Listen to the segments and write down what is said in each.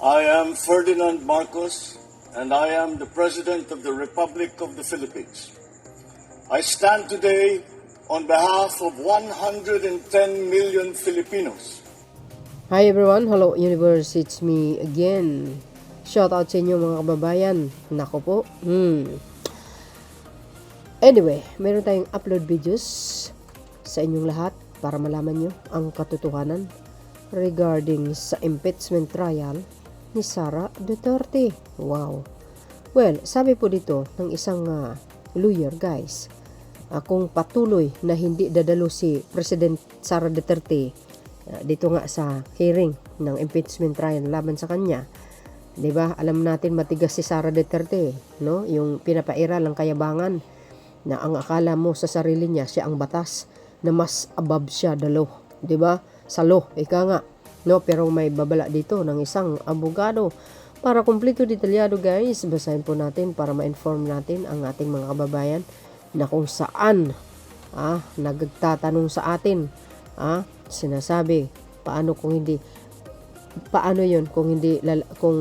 I am Ferdinand Marcos, and I am the President of the Republic of the Philippines. I stand today on behalf of 110 million Filipinos. Hi everyone, hello universe, it's me again. Shout out sa inyo mga kababayan. Nako po. Anyway, meron tayong upload videos sa inyong lahat para malaman nyo ang katotohanan regarding sa impeachment trial ni Sara Duterte. Wow. Well, sabi po dito ng isang lawyer guys, kung patuloy na hindi dadalo si President Sara Duterte dito nga sa hearing ng impeachment trial laban sa kanya, 'di ba? Alam natin matigas si Sara Duterte, no? Yung pinapaira lang kayabangan na ang akala mo sa sarili niya siya ang batas na mas above siya the law, 'di ba? Sa law, ika nga, no? Pero may babala dito ng isang abogado. Para kumpleto detalyado guys, basahin po natin para ma-inform natin ang ating mga kababayan na kung saan nagtatanong sa atin, sinasabi paano yun kung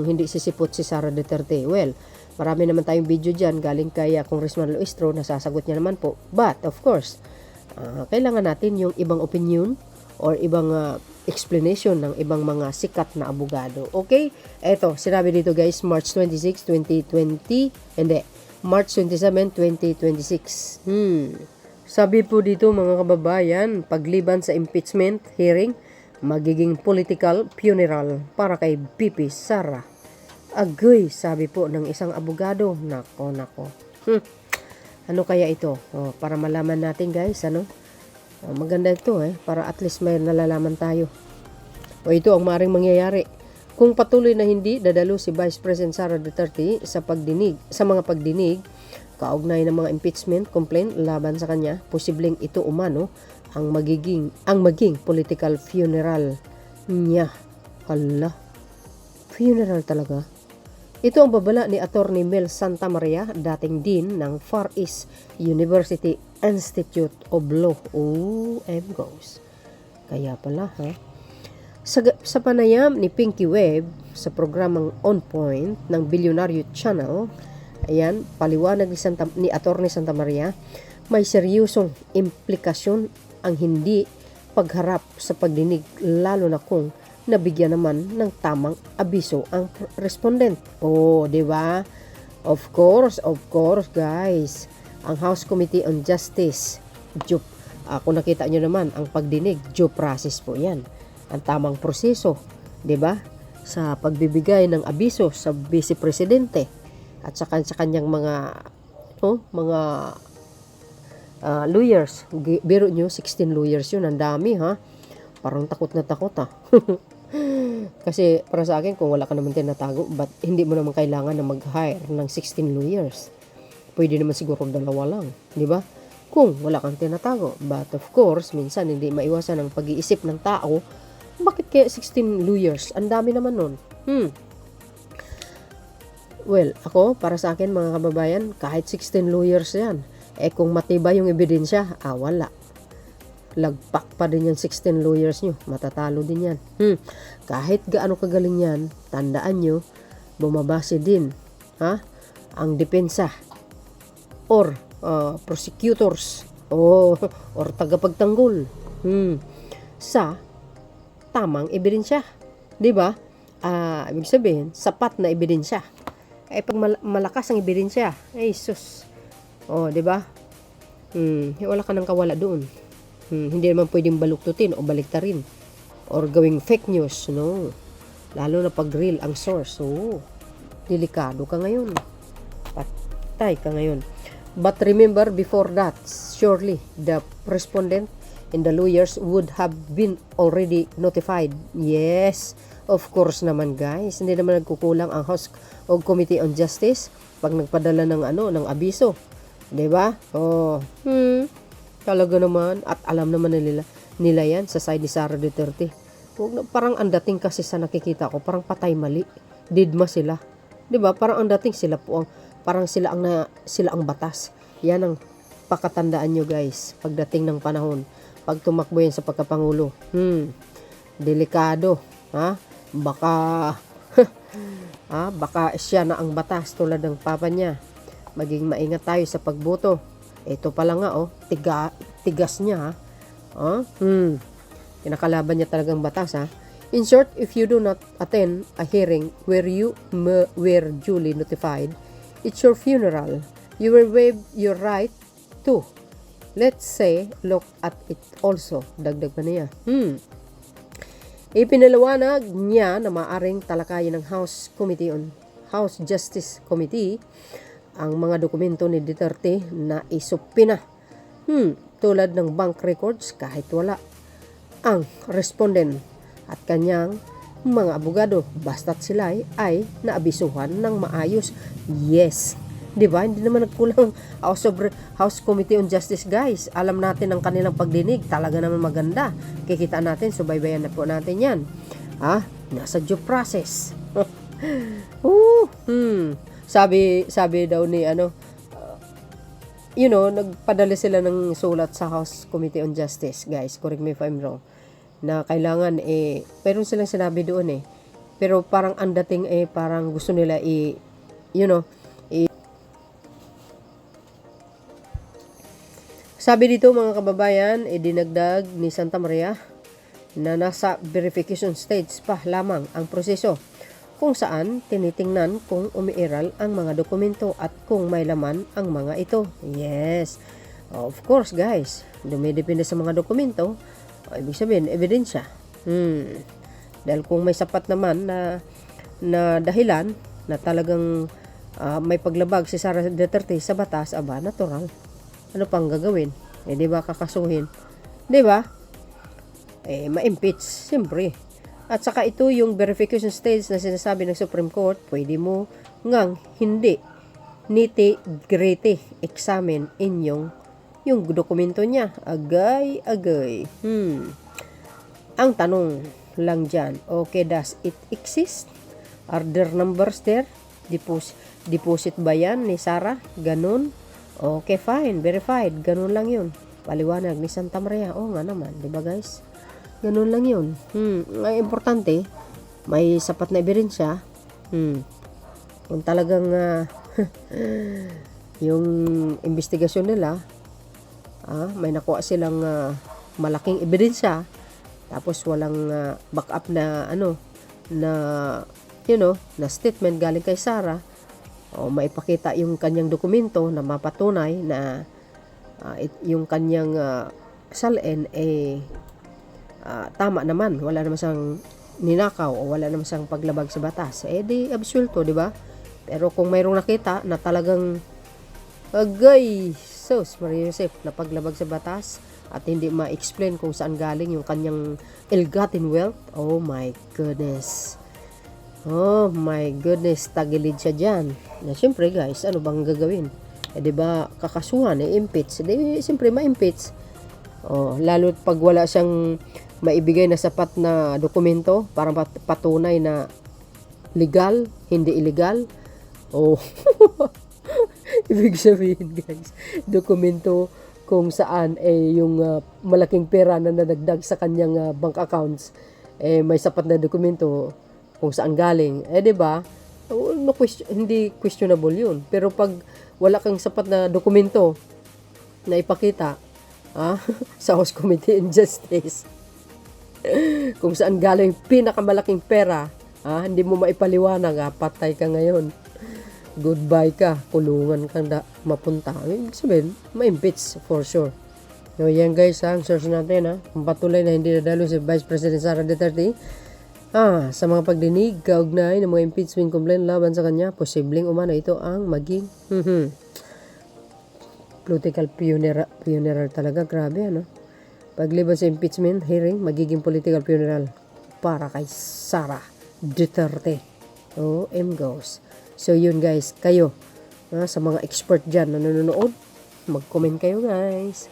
hindi sisipot si Sara Duterte. Well, marami naman tayong video dyan galing kay Congressman Luistro, nasasagot niya naman po, but of course kailangan natin yung ibang opinion or ibang explanation ng ibang mga sikat na abogado. Okay, eto sinabi dito guys, March 26, 2020, March 27, 2026. Sabi po dito mga kababayan, pagliban sa impeachment hearing, magiging political funeral para kay BP Sara. Agoy, sabi po ng isang abogado. Nako. Ano kaya ito? Para malaman natin guys, maganda ito para at least may nalalaman tayo. Ito ang maaaring mangyayari kung patuloy na hindi dadalo si Vice President Sara Duterte sa mga pagdinig kaugnay ng mga impeachment complaint laban sa kanya. Posibleng ito umano ang maging political funeral niya. Hala, funeral talaga. Ito ang babala ni Attorney Mel Santamaria, dating dean ng Far East University Institute of Law. Goes. Kaya pala, Sa panayam ni Pinky Webb sa programang On Point ng Bilyonaryo Channel, ayan, paliwanag ni Attorney Santamaria, may seryosong implikasyon ang hindi pagharap sa pagdinig, lalo na kung nabigyan naman ng tamang abiso ang respondent. Di ba? Of course guys, ang House Committee on Justice, kung nakita nyo naman ang pagdinig, due process po yan, ang tamang proseso, 'di ba? Sa pagbibigay ng abiso sa Vice Presidente at sa kanyang mga lawyers. Biro nyo, 16 lawyers yun, ang dami parang takot na takot kasi para sa akin, kung wala ka naman tinatago, but hindi mo naman kailangan na mag-hire ng 16 lawyers. Pwede naman siguro dalawa lang, 'di ba? Kung wala kang tinatago. But of course, minsan hindi maiwasan ang pag-iisip ng tao, bakit kaya 16 lawyers? Ang dami naman nun. Well, ako, para sa akin mga kababayan, kahit 16 lawyers yan, kung matibay yung ebidensya, wala. Lagpak pa din yan 16 lawyers nyo. Matatalo din yan. Kahit gaano kagaling yan, tandaan nyo, bumabase din ang depensa or prosecutors or tagapagtanggol sa tamang ebidensya, 'di ba? Ibig sabihin, sapat na ebidensya. Pag malakas ang ebidensya, sus. 'Di ba? Wala ka nang kawala doon. Hindi naman pwedeng baluktutin o baliktarin or gawing fake news, no. Lalo na pag real ang source. Delikado ka ngayon. Patay ka ngayon. But remember, before that, surely the respondent and the lawyers would have been already notified. Yes, of course naman guys. Hindi naman nagkukulang ang House Committee on Justice pag nagpadala ng abiso. 'Di ba? Talaga naman, at alam naman nila yan sa side ni Sara Duterte. Parang ang dating kasi sa nakikita ko, parang patay mali. Didma sila. 'Di ba? Parang ang dating sila sila ang batas. Yan ang pakatandaan nyo guys pagdating ng panahon. Pag tumakbo yan sa pagkapangulo, delikado, baka Baka siya na ang batas tulad ng papa niya. Maging maingat tayo sa pagboto. Ito pala nga, tigas niya, Kinakalaban niya talagang batas, In short, if you do not attend a hearing where you were duly notified, it's your funeral. You will waive your right to, let's say, look at it also. Dagdag pa niya. Ipinaliwanag niya na maaring talakayin ng House Justice Committee ang mga dokumento ni Duterte na isupina. Tulad ng bank records kahit wala ang respondent at kanyang mga abogado basta't sila ay naabisuhan ng maayos. Yes. Diba? Hindi naman nagkulang House Committee on Justice, guys. Alam natin ang kanilang pagdinig. Talaga naman maganda. Kikita natin. Subaybayan na po natin yan. Nasa due process. Sabi daw ni nagpadala sila ng sulat sa House Committee on Justice, guys. Correct me if I'm wrong. Na kailangan meron silang sinabi doon pero parang ang dating parang gusto nila sabi dito mga kababayan, dinagdag ni Santa Maria na nasa verification stage pa lamang ang proseso kung saan tinitingnan kung umiiral ang mga dokumento at kung may laman ang mga ito. Yes, of course guys, dumidepende sa mga dokumento. Ibig sabihin, ebidensya. Dahil kung may sapat naman na dahilan na talagang may paglabag si Sara Duterte sa batas, natural. Ano pang gagawin? Di ba kakasuhin? Di ba? Ma-impeach, siyempre. At saka ito yung verification stage na sinasabi ng Supreme Court, pwede mo ngang hindi nitty-gritty examine yung dokumento niya. Agay. Ang tanong lang dyan, okay, does it exist? Are there numbers there? Deposit ba yan ni Sara? Ganun? Okay, fine, verified. Ganun lang yun. Paliwanag ni Santa Maria. Nga naman, di ba guys? Ganun lang yun. Ang importante, may sapat na ebidensya. Kung talagang yung investigasyon nila, may nakuha silang malaking ebidensya, tapos walang backup na na statement galing kay Sara, maipakita yung kanyang dokumento na mapatunay na yung kanyang salin tama naman, wala naman siyang ninakaw o wala naman siyang paglabag sa batas, di absuelto, di ba? Pero kung mayroong nakita na talagang agay, sus, Maria Joseph, na paglabag sa batas at hindi ma-explain kung saan galing yung kanyang ill-gotten wealth, oh my goodness, tagilid siya dyan. Na siyempre guys, ano bang gagawin? Di ba kakasuhan, impeach, siyempre ma-impeach. Lalo pag wala siyang maibigay na sapat na dokumento para patunay na legal, hindi illegal. Ibig sabihin guys, dokumento kung saan yung malaking pera na nadagdag sa kanyang bank accounts, may sapat na dokumento kung saan galing, di ba? Hindi questionable yun. Pero pag wala kang sapat na dokumento na ipakita sa House Committee on Justice kung saan galing pinakamalaking pera, hindi mo maipaliwanag, patay ka ngayon. Goodbye ka, kulungan kang mapunta. Ibig sabihin, ma-impeach for sure. So, yan guys, ang source natin, ang patuloy na hindi nadalo si Vice President Sara Duterte sa mga pagdinig, kaugnay ng mga impeachment complaint laban sa kanya, posibleng umano ito ang maging political funeral talaga. Grabe, pagliban sa impeachment hearing, magiging political funeral para kay Sara Duterte. Goes. So yun guys, kayo sa mga expert dyan na nanonood, mag-comment kayo guys.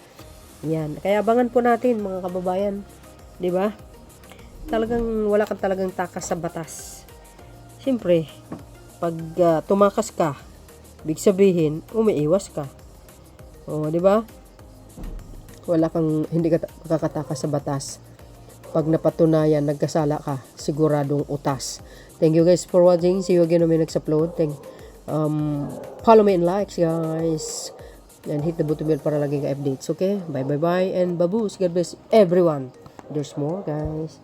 Yan, kaya abangan po natin mga kababayan, di ba? Talagang wala kang talagang takas sa batas. Siyempre, pag tumakas ka, big sabihin, umiiwas ka. Di ba? Wala kang hindi ka makakatakas sa batas. Pag napatunayan nagkasala ka, siguradong utas. Thank you guys for watching. See you again when my next upload. Follow me and likes, guys. And hit the button bell para laging updates, okay? Bye, bye, bye. And baboos. God bless everyone. There's more, guys.